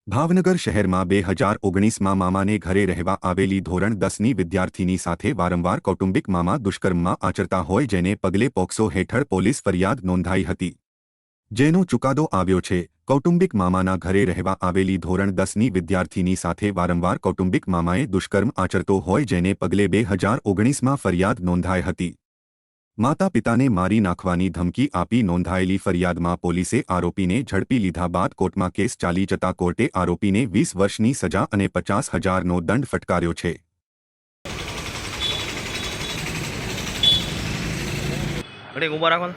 ભાવનગર શહેરમાં 2019માં મામાને ઘરે રહેવા આવેલી ધોરણ 10ની વિદ્યાર્થીની સાથે વારંવાર કૌટુંબિક મામા દુષ્કર્મમાં આચરતા હોય જેને પગલે પોક્સો હેઠળ પોલીસ ફરિયાદ નોંધાઈ હતી જેનો ચુકાદો આવ્યો છે। કૌટુંબિક મામાના ઘરે રહેવા આવેલી ધોરણ 10ની વિદ્યાર્થીની સાથે વારંવાર કૌટુંબિક મામાએ દુષ્કર્મ આચરતો હોય જેને પગલે 2019માં ફરિયાદ નોંધાઈ હતી। माता पिताने मारी नाखवानी धमकी आपी नोंधायेली फरियादमां पोलीसे आरोपीने झड़पी लीधा बाद कोर्टमां केस चाली जता कोर्टे आरोपीने 20 वर्षनी सजा अने 50,000नो दंड फटकार्यो छे। થોડીક ઉભા રાખો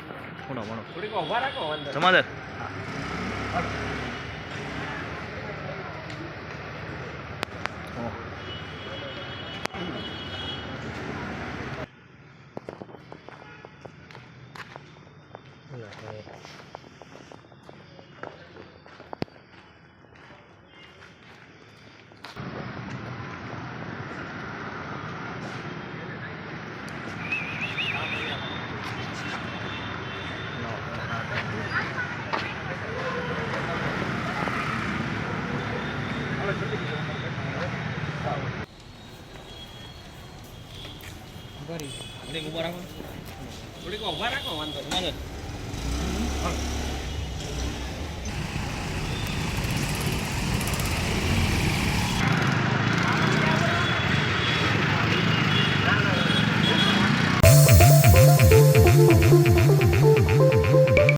વાંધો